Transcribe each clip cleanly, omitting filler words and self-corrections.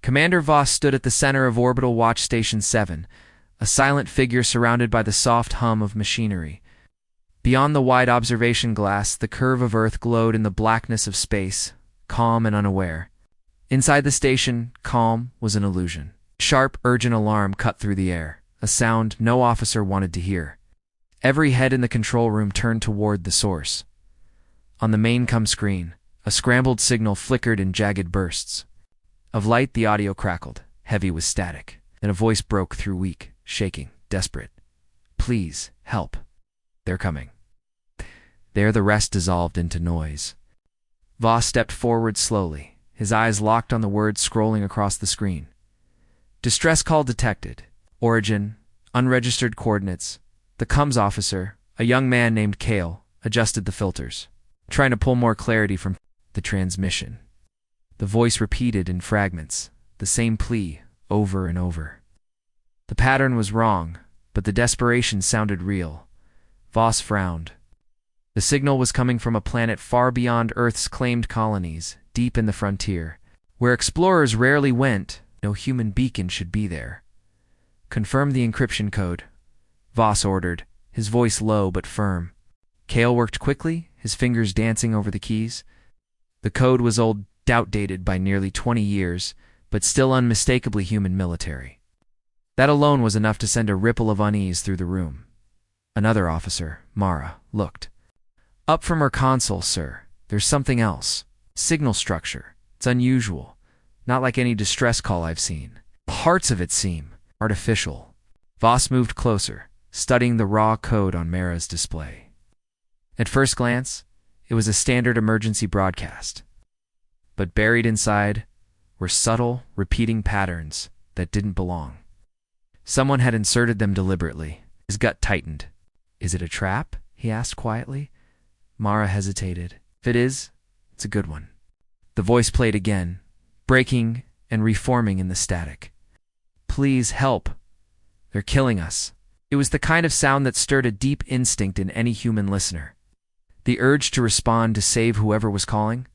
Commander Voss stood at the center of Orbital Watch Station 7, a silent figure surrounded by the soft hum of machinery. Beyond the wide observation glass, the curve of Earth glowed in the blackness of space, calm and unaware. Inside the station, calm was an illusion. Sharp, urgent alarm cut through the air, a sound no officer wanted to hear. Every head in the control room turned toward the source. On the main screen, a scrambled signal flickered in jagged bursts. Of light, the audio crackled, heavy with static. Then a voice broke through, weak, shaking, desperate. "Please, help. They're coming." There the rest dissolved into noise. Voss stepped forward slowly, his eyes locked on the words scrolling across the screen. Distress call detected. Origin, unregistered coordinates. The comms officer, a young man named Kale, adjusted the filters, trying to pull more clarity from the transmission. The voice repeated in fragments, the same plea, over and over. The pattern was wrong, but the desperation sounded real. Voss frowned. The signal was coming from a planet far beyond Earth's claimed colonies, deep in the frontier. Where explorers rarely went, no human beacon should be there. "Confirm the encryption code," Voss ordered, his voice low but firm. Kale worked quickly, his fingers dancing over the keys. The code was old, outdated by nearly 20 years, but still unmistakably human military. That alone was enough to send a ripple of unease through the room. Another officer, Mara, looked. "Up from her console, sir. There's something else. Signal structure. It's unusual. Not like any distress call I've seen. Parts of it seem artificial." Voss moved closer, studying the raw code on Mara's display. At first glance, it was a standard emergency broadcast. But buried inside were subtle, repeating patterns that didn't belong. Someone had inserted them deliberately. His gut tightened. "Is it a trap?" he asked quietly. Mara hesitated. "If it is, it's a good one." The voice played again, breaking and reforming in the static. "Please help. They're killing us." It was the kind of sound that stirred a deep instinct in any human listener. The urge to respond to save whoever was calling.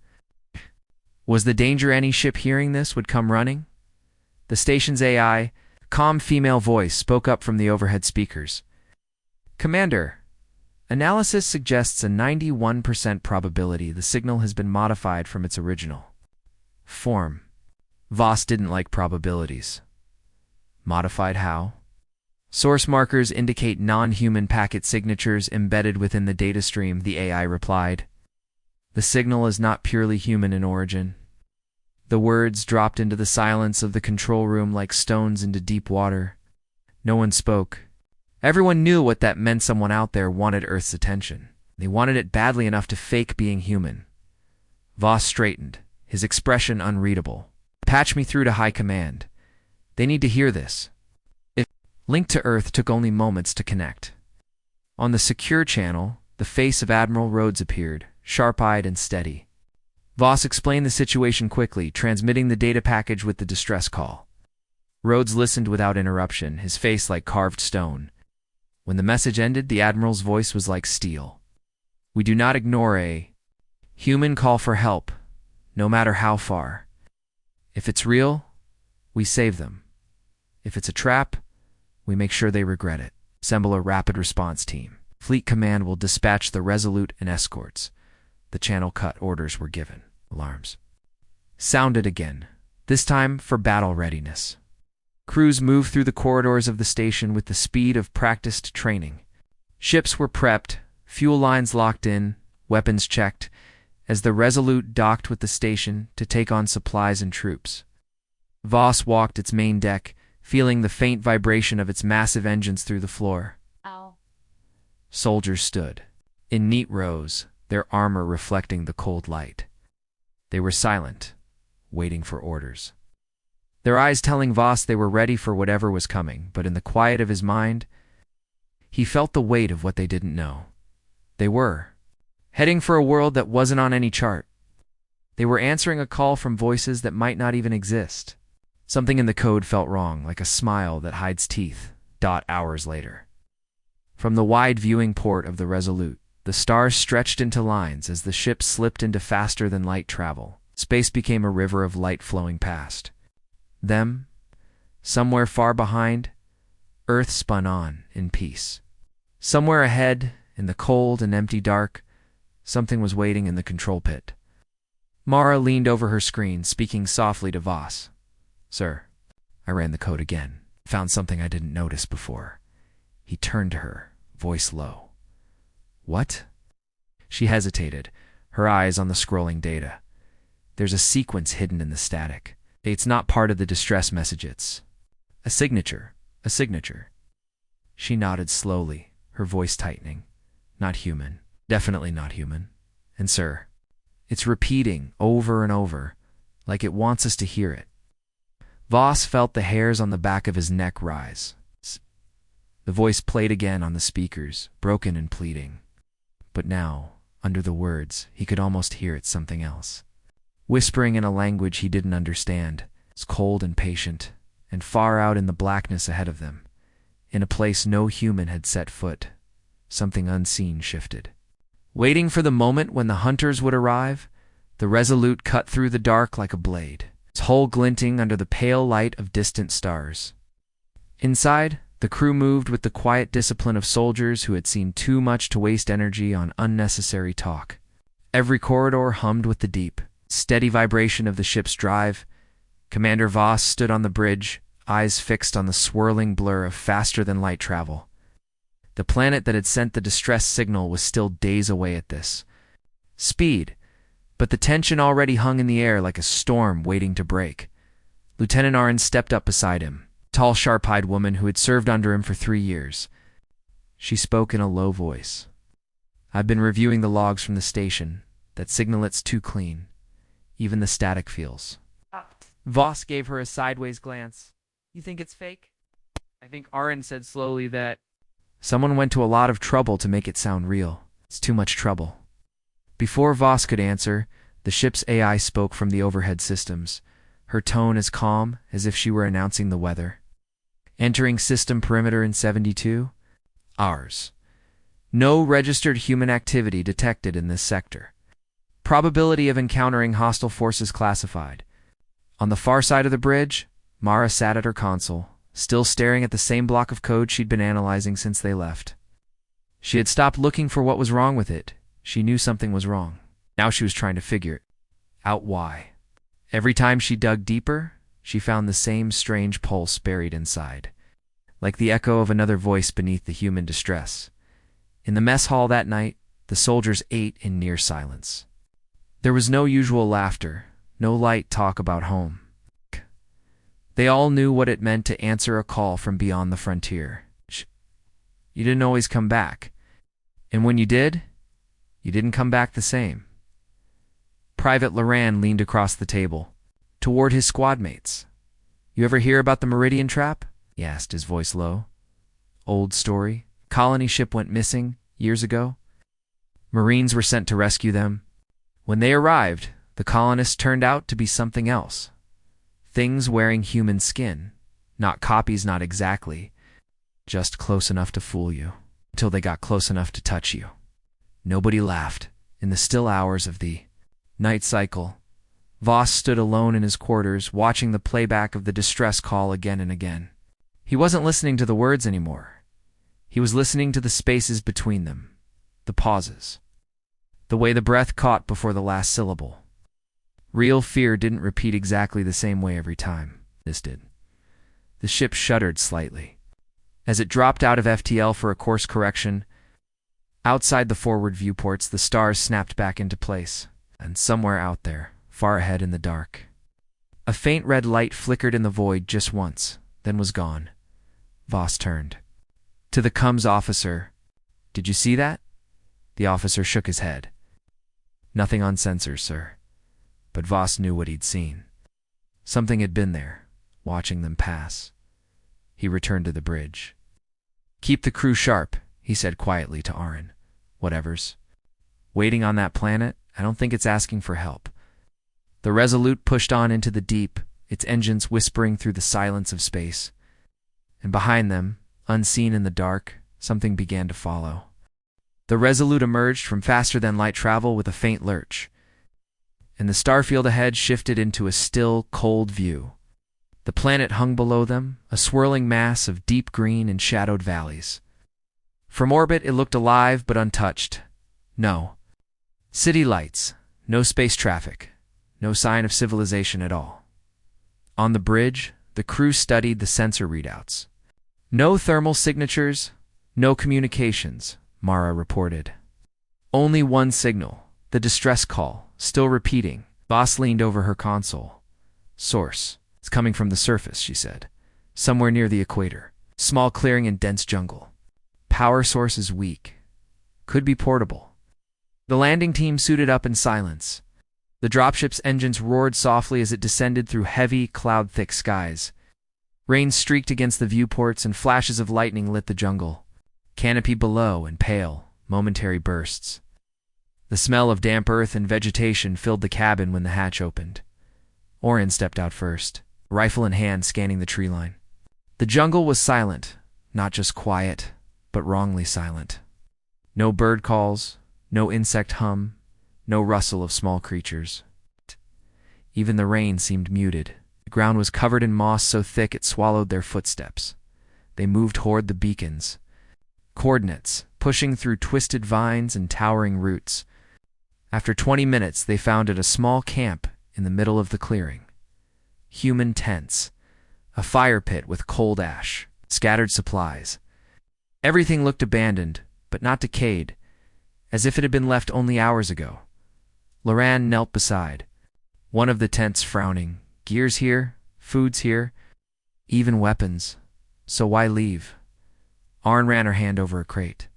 Was the danger any ship hearing this would come running? The station's AI, calm female voice, spoke up from the overhead speakers. "Commander, analysis suggests a 91% probability the signal has been modified from its original form." Voss didn't like probabilities. Modified how? "Source markers indicate non-human packet signatures embedded within the data stream," the AI replied. "The signal is not purely human in origin." The words dropped into the silence of the control room like stones into deep water. No one spoke. Everyone knew what that meant. Someone out there wanted Earth's attention. They wanted it badly enough to fake being human. Voss straightened, his expression unreadable. "Patch me through to High Command. They need to hear this." Link to Earth took only moments to connect. On the secure channel, the face of Admiral Rhodes appeared, sharp-eyed and steady. Voss explained the situation quickly, transmitting the data package with the distress call. Rhodes listened without interruption, his face like carved stone. When the message ended, the Admiral's voice was like steel. "We do not ignore a human call for help, no matter how far. If it's real, we save them. If it's a trap, we make sure they regret it. Assemble a rapid response team. Fleet Command will dispatch the Resolute and escorts." The channel cut, orders were given. Alarms sounded again, this time for battle readiness. Crews moved through the corridors of the station with the speed of practiced training. Ships were prepped, fuel lines locked in, weapons checked, as the Resolute docked with the station to take on supplies and troops. Voss walked its main deck, feeling the faint vibration of its massive engines through the floor. Ow. Soldiers stood, in neat rows, their armor reflecting the cold light. They were silent, waiting for orders. Their eyes telling Voss they were ready for whatever was coming, but in the quiet of his mind, he felt the weight of what they didn't know. They were heading for a world that wasn't on any chart. They were answering a call from voices that might not even exist. Something in the code felt wrong, like a smile that hides teeth. Hours later. From the wide viewing port of the Resolute, the stars stretched into lines as the ship slipped into faster-than-light travel. Space became a river of light flowing past. Them, somewhere far behind, Earth spun on in peace. Somewhere ahead, in the cold and empty dark, something was waiting in the control pit. Mara leaned over her screen, speaking softly to Voss. "Sir." I ran the code again. Found something I didn't notice before. He turned to her, voice low. "What?" She hesitated, her eyes on the scrolling data. "There's a sequence hidden in the static. It's not part of the distress message. It's a signature. A signature." She nodded slowly, her voice tightening. "Not human. Definitely not human. And sir, it's repeating over and over, like it wants us to hear it." Voss felt the hairs on the back of his neck rise. The voice played again on the speakers, broken and pleading. But now, under the words, he could almost hear it something else. Whispering in a language he didn't understand, it's cold and patient, and far out in the blackness ahead of them, in a place no human had set foot, something unseen shifted. Waiting for the moment when the hunters would arrive, the Resolute cut through the dark like a blade, its hull glinting under the pale light of distant stars. Inside, the crew moved with the quiet discipline of soldiers who had seen too much to waste energy on unnecessary talk. Every corridor hummed with the deep, steady vibration of the ship's drive. Commander Voss stood on the bridge, eyes fixed on the swirling blur of faster-than-light travel. The planet that had sent the distress signal was still days away at this speed, but the tension already hung in the air like a storm waiting to break. Lieutenant Arn stepped up beside him, a tall, sharp-eyed woman who had served under him for 3 years. She spoke in a low voice. "I've been reviewing the logs from the station. That signal, it's too clean. Even the static feels." Voss gave her a sideways glance. "You think it's fake?" "I think Arn said slowly that someone went to a lot of trouble to make it sound real. It's too much trouble." Before Voss could answer, the ship's AI spoke from the overhead systems, her tone as calm as if she were announcing the weather. "Entering system perimeter in 72 hours. No registered human activity detected in this sector. Probability of encountering hostile forces classified." On the far side of the bridge, Mara sat at her console, still staring at the same block of code she'd been analyzing since they left. She had stopped looking for what was wrong with it. She knew something was wrong. Now she was trying to figure out why. Every time she dug deeper, she found the same strange pulse buried inside, like the echo of another voice beneath the human distress. In the mess hall that night, the soldiers ate in near silence. There was no usual laughter, no light talk about home. They all knew what it meant to answer a call from beyond the frontier. You didn't always come back. And when you did, you didn't come back the same. Private Loran leaned across the table, toward his squad mates. "You ever hear about the Meridian Trap?" he asked, his voice low. "Old story. Colony ship went missing years ago. Marines were sent to rescue them. When they arrived, the colonists turned out to be something else. Things wearing human skin. Not copies, not exactly. Just close enough to fool you, until they got close enough to touch you." Nobody laughed. In the still hours of the night cycle, Voss stood alone in his quarters, watching the playback of the distress call again and again. He wasn't listening to the words anymore. He was listening to the spaces between them, the pauses, the way the breath caught before the last syllable. Real fear didn't repeat exactly the same way every time. This did. The ship shuddered slightly. As it dropped out of FTL for a course correction, outside the forward viewports, the stars snapped back into place, and somewhere out there, far ahead in the dark, a faint red light flickered in the void just once, then was gone. Voss turned. To the comms officer. "Did you see that?" The officer shook his head. "Nothing on sensors, sir." But Voss knew what he'd seen. Something had been there, watching them pass. He returned to the bridge. "Keep the crew sharp," he said quietly to Arn. "Whatever's waiting on that planet, I don't think it's asking for help." The Resolute pushed on into the deep, its engines whispering through the silence of space. And behind them, unseen in the dark, something began to follow. The Resolute emerged from faster-than-light travel with a faint lurch, and the starfield ahead shifted into a still, cold view. The The planet hung below them, a swirling mass of deep green and shadowed valleys. From orbit, it looked alive but untouched. No city lights, no space traffic, no sign of civilization at all. On the bridge, the crew studied the sensor readouts. No thermal signatures, no communications, Mara reported. Only one signal, the distress call, still repeating. Voss leaned over her console. Source. It's coming from the surface, she said. Somewhere near the equator. Small clearing in dense jungle. Power source is weak. Could be portable. The landing team suited up in silence. The dropship's engines roared softly as it descended through heavy, cloud-thick skies. Rain streaked against the viewports and flashes of lightning lit the jungle. Canopy below in pale, momentary bursts. The smell of damp earth and vegetation filled the cabin when the hatch opened. Orin stepped out first, rifle in hand scanning the tree line. The jungle was silent, not just quiet, but wrongly silent. No bird calls, no insect hum, no rustle of small creatures. Even the rain seemed muted. The ground was covered in moss so thick it swallowed their footsteps. They moved toward the beacons. Coordinates, pushing through twisted vines and towering roots. After 20 minutes, they founded a small camp in the middle of the clearing. Human tents, a fire pit with cold ash, scattered supplies. Everything looked abandoned, but not decayed, as if it had been left only hours ago. Loran knelt beside, one of the tents frowning. Gear's here, food's here, even weapons. So why leave? Arn ran her hand over a crate.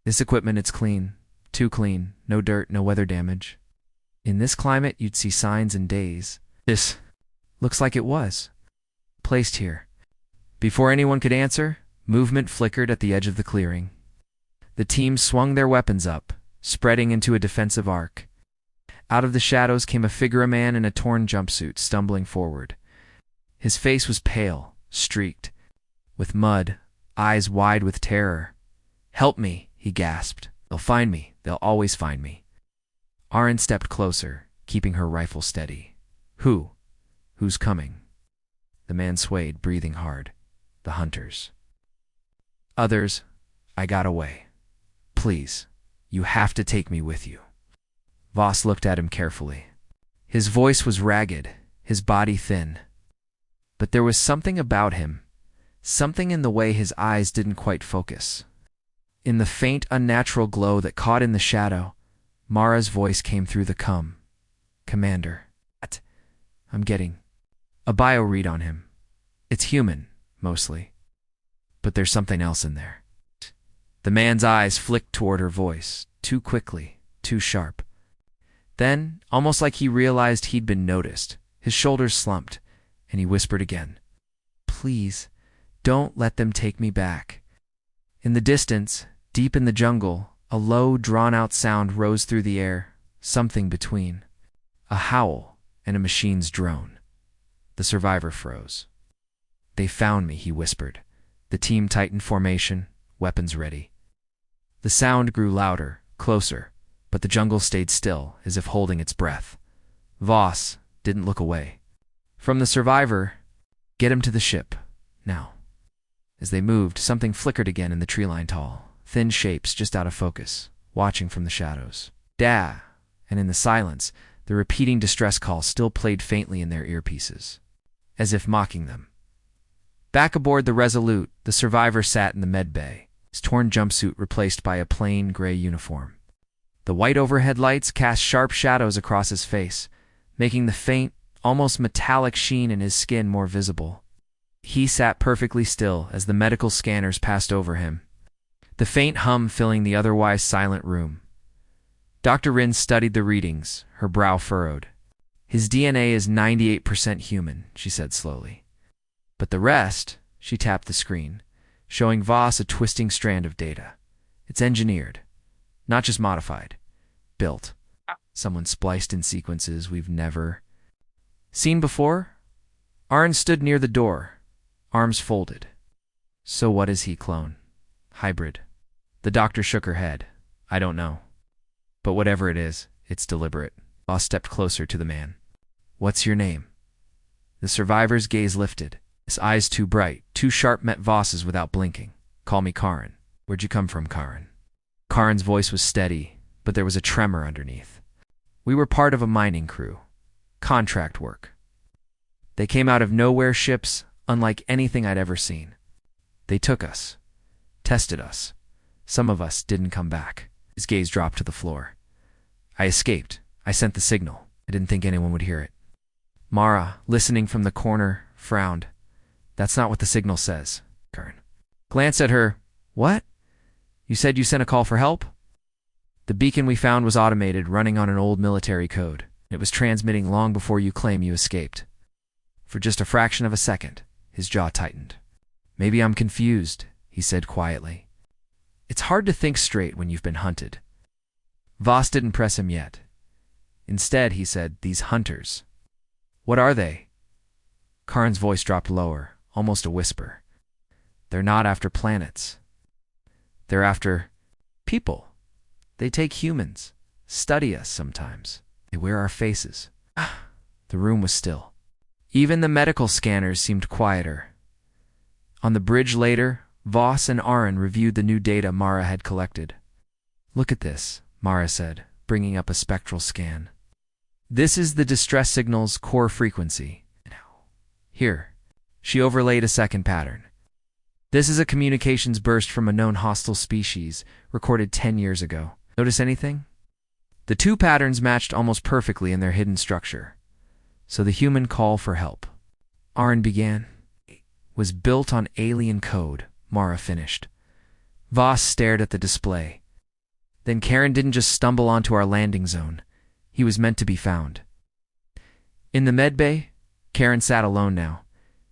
This equipment, it's clean. Too clean. No dirt, no weather damage. In this climate, you'd see signs in days. This looks like it was. Placed here. Before anyone could answer, movement flickered at the edge of the clearing. The team swung their weapons up, spreading into a defensive arc. Out of the shadows came a figure, a man in a torn jumpsuit, stumbling forward. His face was pale, streaked, with mud, eyes wide with terror. "Help me," he gasped. "They'll find me. They'll always find me." Arn stepped closer, keeping her rifle steady. "Who? Who's coming?" The man swayed, breathing hard. "The hunters." "Others. I got away. Please, you have to take me with you." Voss looked at him carefully. His voice was ragged, his body thin. But there was something about him, something in the way his eyes didn't quite focus. In the faint, unnatural glow that caught in the shadow, Mara's voice came through the cum. "Commander, I'm getting a bio read on him. It's human, mostly. But there's something else in there." The man's eyes flicked toward her voice, too quickly, too sharp. Then, almost like he realized he'd been noticed, his shoulders slumped, and he whispered again, "Please, don't let them take me back." In the distance, deep in the jungle, a low, drawn-out sound rose through the air, something between a howl and a machine's drone. The survivor froze. "They found me," he whispered. The team tightened formation, weapons ready. The sound grew louder, closer, but the jungle stayed still, as if holding its breath. Voss didn't look away. From the survivor, "Get him to the ship, now." As they moved, something flickered again in the tree line tall, thin shapes just out of focus, watching from the shadows. "Da!" And in the silence, the repeating distress call still played faintly in their earpieces, as if mocking them. Back aboard the Resolute, the survivor sat in the med bay, his torn jumpsuit replaced by a plain gray uniform. The white overhead lights cast sharp shadows across his face, making the faint, almost metallic sheen in his skin more visible. He sat perfectly still as the medical scanners passed over him, the faint hum filling the otherwise silent room. Dr. Rin studied the readings, her brow furrowed. "His DNA is 98% human," she said slowly. "But the rest," she tapped the screen, showing Voss a twisting strand of data. "It's engineered. Not just modified. Built. Someone spliced in sequences we've never seen before." Arn stood near the door, arms folded. "So what is he, clone? Hybrid?" The doctor shook her head. "I don't know. But whatever it is, it's deliberate." Voss stepped closer to the man. "What's your name?" The survivor's gaze lifted. His eyes too bright, too sharp, met Voss's without blinking. "Call me Karin." "Where'd you come from, Karin?" Karin's voice was steady, but there was a tremor underneath. "We were part of a mining crew. Contract work. They came out of nowhere, ships unlike anything I'd ever seen. They took us. Tested us. Some of us didn't come back." His gaze dropped to the floor. "I escaped. I sent the signal. I didn't think anyone would hear it." Mara, listening from the corner, frowned. "That's not what the signal says." Karin glanced at her. "What? You said you sent a call for help?" "The beacon we found was automated, running on an old military code. It was transmitting long before you claim you escaped." For just a fraction of a second, his jaw tightened. "Maybe I'm confused," he said quietly. "It's hard to think straight when you've been hunted." Voss didn't press him yet. Instead, he said, "These hunters. What are they?" Karin's voice dropped lower, almost a whisper. "They're not after planets. They're after people. They take humans, study us sometimes. They wear our faces." The room was still. Even the medical scanners seemed quieter. On the bridge later, Voss and Aaron reviewed the new data Mara had collected. "Look at this," Mara said, bringing up a spectral scan. "This is the distress signal's core frequency. Here." She overlaid a second pattern. "This is a communications burst from a known hostile species, recorded 10 years ago. Notice anything?" The two patterns matched almost perfectly in their hidden structure. "So the human call for help," Aaron began, "was built on alien code," Mara finished. Voss stared at the display. "Then Karin didn't just stumble onto our landing zone. He was meant to be found." In the medbay, Karin sat alone now,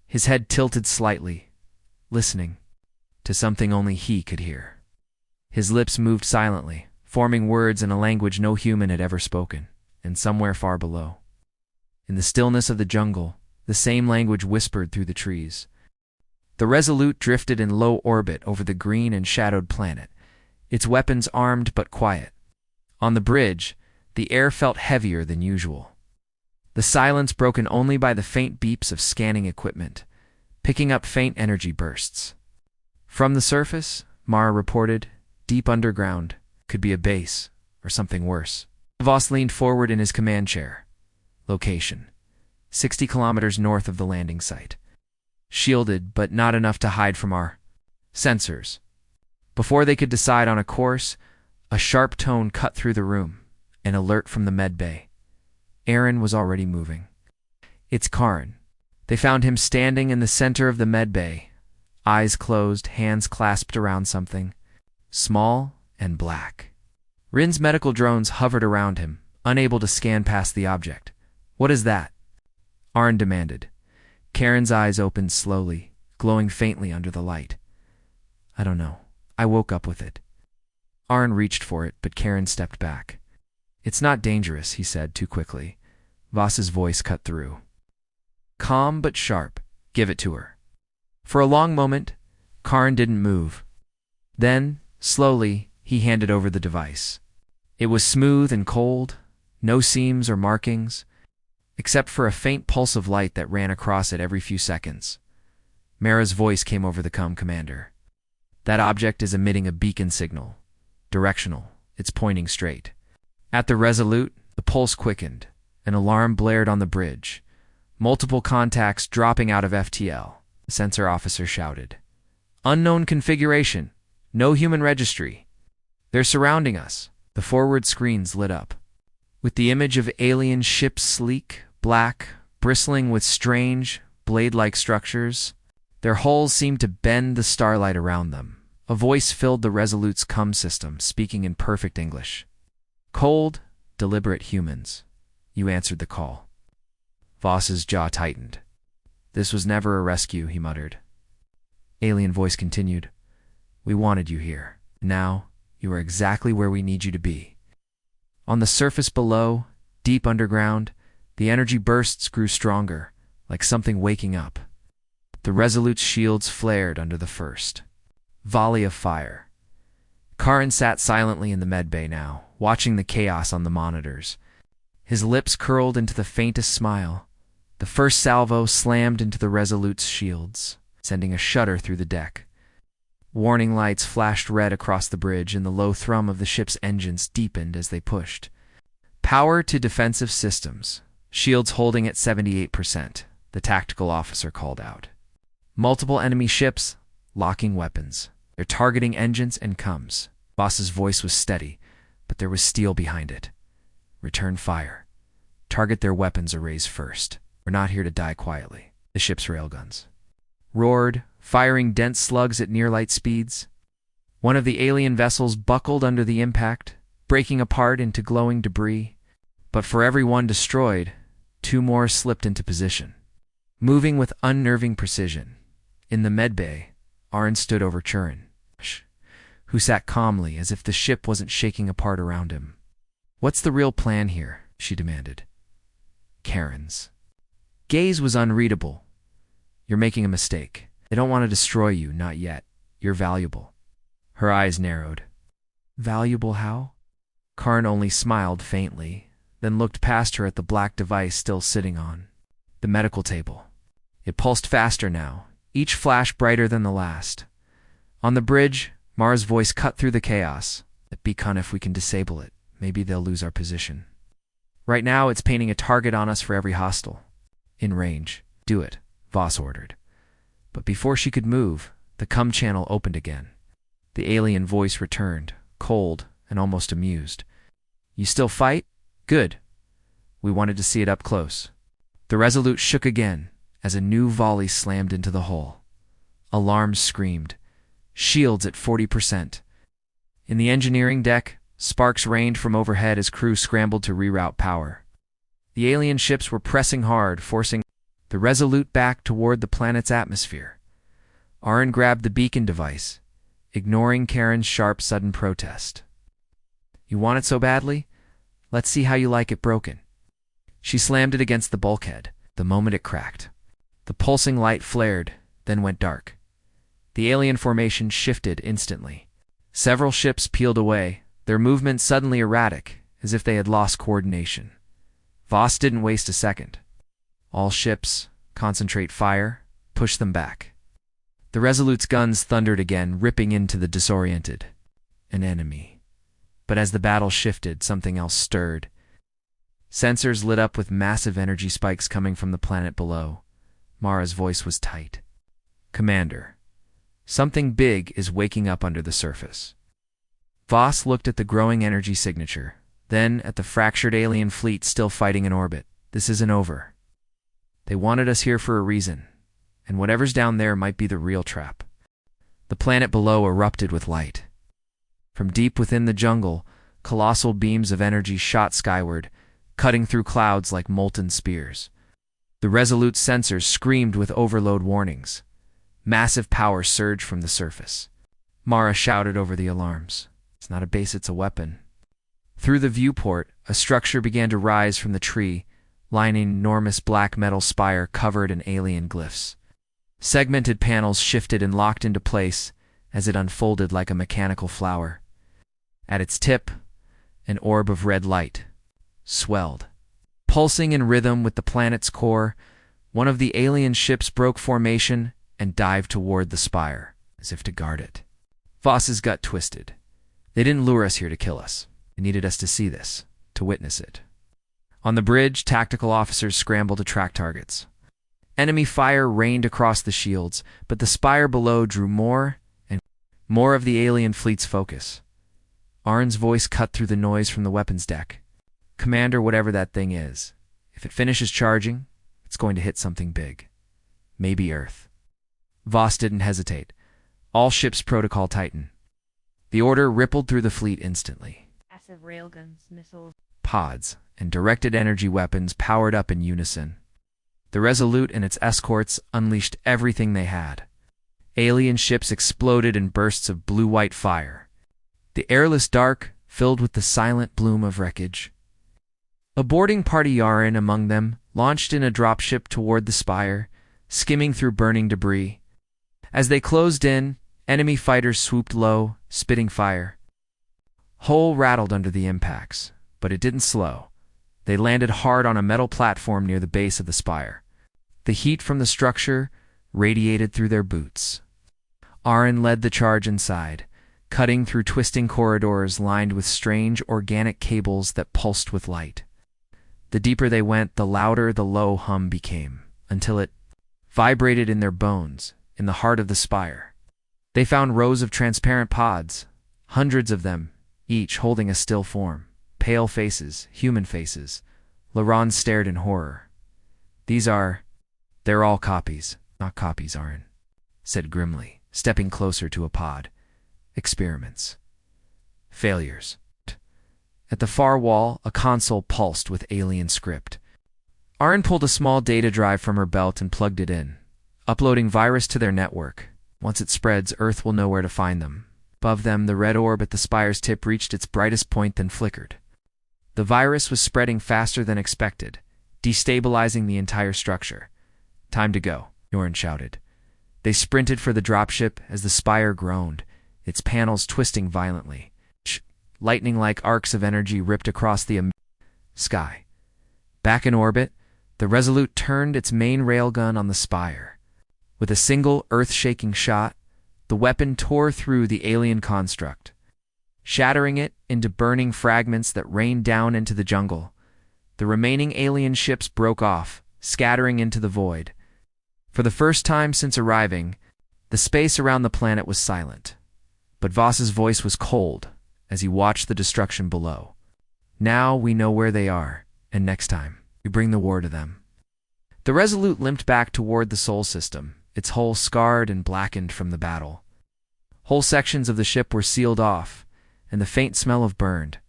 his head tilted slightly, listening to something only he could hear. His lips moved silently, forming words in a language no human had ever spoken, and somewhere far below, in the stillness of the jungle, the same language whispered through the trees. The Resolute drifted in low orbit over the green and shadowed planet, its weapons armed but quiet. On the bridge, the air felt heavier than usual. The silence broken only by the faint beeps of scanning equipment, picking up faint energy bursts. From the surface, Mara reported, deep underground, could be a base, or something worse. Voss leaned forward in his command chair. Location: 60 kilometers north of the landing site. Shielded, but not enough to hide from our sensors. Before they could decide on a course, a sharp tone cut through the room, an alert from the medbay. Aaron was already moving. "It's Karin." They found him standing in the center of the medbay, eyes closed, hands clasped around something, small and black. Rin's medical drones hovered around him, unable to scan past the object. "What is that?" Aaron demanded. Karin's eyes opened slowly, glowing faintly under the light. "I don't know. I woke up with it." Aaron reached for it, but Karin stepped back. "It's not dangerous," he said too quickly. Voss's voice cut through. Calm but sharp. "Give it to her." For a long moment, Karin didn't move. Then, slowly, he handed over the device. It was smooth and cold, no seams or markings, except for a faint pulse of light that ran across it every few seconds. Mara's voice came over the commander. "That object is emitting a beacon signal. Directional. It's pointing straight." At the Resolute, the pulse quickened. An alarm blared on the bridge. Multiple contacts dropping out of FTL. The sensor officer shouted. "Unknown configuration. No human registry. They're surrounding us." The forward screens lit up, with the image of alien ships, sleek, black, bristling with strange, blade-like structures. Their hulls seemed to bend the starlight around them. A voice filled the Resolute's comm system, speaking in perfect English. "Cold, deliberate humans. You answered the call." Voss's jaw tightened. "This was never a rescue," he muttered. Alien voice continued. "We wanted you here. Now, you are exactly where we need you to be." On the surface below, deep underground, the energy bursts grew stronger, like something waking up. The Resolute's shields flared under the first volley of fire. Karin sat silently in the medbay now, watching the chaos on the monitors. His lips curled into the faintest smile, The first salvo slammed into the Resolute's shields, sending a shudder through the deck. Warning lights flashed red across the bridge, and the low thrum of the ship's engines deepened as they pushed. Power to defensive systems. Shields holding at 78%, the tactical officer called out. Multiple enemy ships, locking weapons. They're targeting engines and comms. Voss's voice was steady, but there was steel behind it. Return fire. Target their weapons arrays first. We're not here to die quietly. The ship's railguns roared, firing dense slugs at near-light speeds. One of the alien vessels buckled under the impact, breaking apart into glowing debris. But for every one destroyed, 2 more slipped into position. Moving with unnerving precision. In the medbay, Arn stood over Churin, who sat calmly as if the ship wasn't shaking apart around him. "What's the real plan here?" she demanded. Karen's gaze was unreadable. "You're making a mistake. They don't want to destroy you, not yet. You're valuable." Her eyes narrowed. "Valuable how?" Karn only smiled faintly, then looked past her at the black device still sitting on the medical table. It pulsed faster now, each flash brighter than the last. On the bridge, Mara's voice cut through the chaos. "Beacon, if we can disable it, maybe they'll lose our position. Right now, it's painting a target on us for every hostile. In range. Do it," Voss ordered. But before she could move, the comm channel opened again. The alien voice returned, cold and almost amused. "You still fight? Good. We wanted to see it up close." The Resolute shook again as a new volley slammed into the hull. Alarms screamed. Shields at 40%. In the engineering deck, sparks rained from overhead as crew scrambled to reroute power. The alien ships were pressing hard, forcing the Resolute back toward the planet's atmosphere. Arn grabbed the beacon device, ignoring Karen's sharp, sudden protest. "You want it so badly? Let's see how you like it broken." She slammed it against the bulkhead. The moment it cracked, the pulsing light flared, then went dark. The alien formation shifted instantly. Several ships peeled away, their movement suddenly erratic, as if they had lost coordination. Voss didn't waste a second. "All ships, concentrate fire, push them back." The Resolute's guns thundered again, ripping into the disoriented. An enemy. But as the battle shifted, something else stirred. Sensors lit up with massive energy spikes coming from the planet below. Mara's voice was tight. "Commander, something big is waking up under the surface." Voss looked at the growing energy signature, then at the fractured alien fleet still fighting in orbit. "This isn't over. They wanted us here for a reason, and whatever's down there might be the real trap." The planet below erupted with light. From deep within the jungle, colossal beams of energy shot skyward, cutting through clouds like molten spears. The Resolute sensors screamed with overload warnings. Massive power surged from the surface. Mara shouted over the alarms. "It's not a base, it's a weapon." Through the viewport, a structure began to rise from the tree, lining an enormous black metal spire covered in alien glyphs. Segmented panels shifted and locked into place as it unfolded like a mechanical flower. At its tip, an orb of red light swelled. Pulsing in rhythm with the planet's core, one of the alien ships broke formation and dived toward the spire, as if to guard it. Voss's gut twisted. They didn't lure us here to kill us. They needed us to see this, to witness it. On the bridge, tactical officers scrambled to track targets. Enemy fire rained across the shields, but the spire below drew more and more of the alien fleet's focus. Arn's voice cut through the noise from the weapons deck. "Commander, whatever that thing is, if it finishes charging, it's going to hit something big. Maybe Earth." Voss didn't hesitate. "All ships protocol Titan." The order rippled through the fleet instantly. Massive railguns, missiles, Pods, and directed energy weapons powered up in unison. The Resolute and its escorts unleashed everything they had. Alien ships exploded in bursts of blue-white fire. The airless dark filled with the silent bloom of wreckage. A boarding party Yaren among them launched in a dropship toward the spire, skimming through burning debris. As they closed in, enemy fighters swooped low, spitting fire. Hull rattled under the impacts, but it didn't slow. They landed hard on a metal platform near the base of the spire. The heat from the structure radiated through their boots. Aaron led the charge inside, cutting through twisting corridors lined with strange organic cables that pulsed with light. The deeper they went, the louder the low hum became, until it vibrated in their bones, in the heart of the spire. They found rows of transparent pods, hundreds of them, each holding a still form. Pale faces, human faces. Laurent stared in horror. They're all copies. Not copies, Aaron said grimly, stepping closer to a pod. Experiments. Failures. At the far wall, a console pulsed with alien script. Aaron pulled a small data drive from her belt and plugged it in, uploading virus to their network. Once it spreads, Earth will know where to find them. Above them, the red orb at the spire's tip reached its brightest point, then flickered. The virus was spreading faster than expected, destabilizing the entire structure. Time to go, Aaron shouted. They sprinted for the dropship as the spire groaned, its panels twisting violently. Lightning-like arcs of energy ripped across the sky. Back in orbit, the Resolute turned its main railgun on the spire. With a single earth-shaking shot, the weapon tore through the alien construct, shattering it into burning fragments that rained down into the jungle. The remaining alien ships broke off, scattering into the void. For the first time since arriving, the space around the planet was silent. But Voss's voice was cold as he watched the destruction below. Now we know where they are, and next time, we bring the war to them. The Resolute limped back toward the Sol system, its hull scarred and blackened from the battle. Whole sections of the ship were sealed off, and the faint smell of burned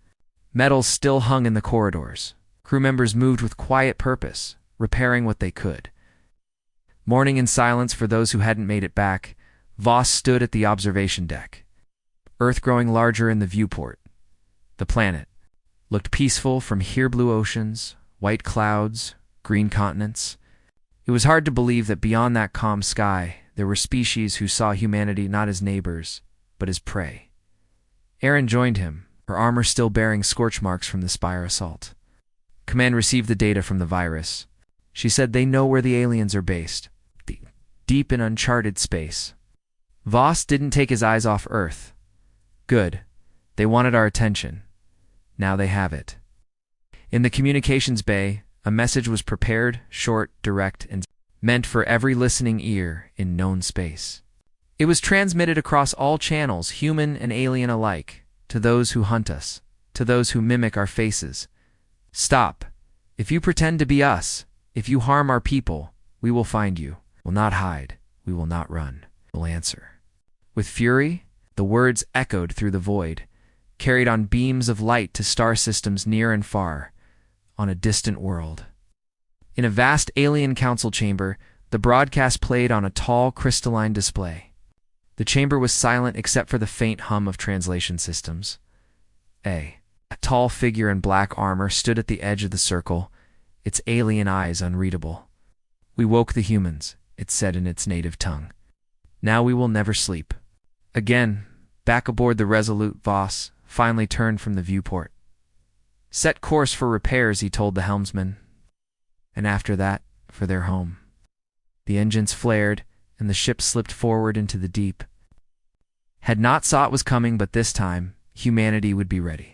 metal still hung in the corridors. Crew members moved with quiet purpose, repairing what they could. Mourning in silence for those who hadn't made it back, Voss stood at the observation deck. Earth growing larger in the viewport. The planet looked peaceful from here: blue oceans, white clouds, green continents. It was hard to believe that beyond that calm sky, there were species who saw humanity not as neighbors, but as prey. Aaron joined him, her armor still bearing scorch marks from the spire assault. Command received the data from the virus. She said they know where the aliens are based, deep in uncharted space. Voss didn't take his eyes off Earth. Good. They wanted our attention. Now they have it. In the communications bay, a message was prepared, short, direct, and meant for every listening ear in known space. It was transmitted across all channels, human and alien alike, to those who hunt us, to those who mimic our faces. Stop. If you pretend to be us, if you harm our people, we will find you. We will not hide. We will not run. We will answer. With fury, the words echoed through the void, carried on beams of light to star systems near and far, on a distant world. In a vast alien council chamber, the broadcast played on a tall crystalline display. The chamber was silent except for the faint hum of translation systems. A tall figure in black armor stood at the edge of the circle, its alien eyes unreadable. "We woke the humans," it said in its native tongue. "Now we will never sleep." Again, back aboard the Resolute, Voss finally turned from the viewport. "Set course for repairs," he told the helmsman. And after that, for their home. The engines flared, and the ship slipped forward into the deep. Had not saw it was coming, but this time, humanity would be ready.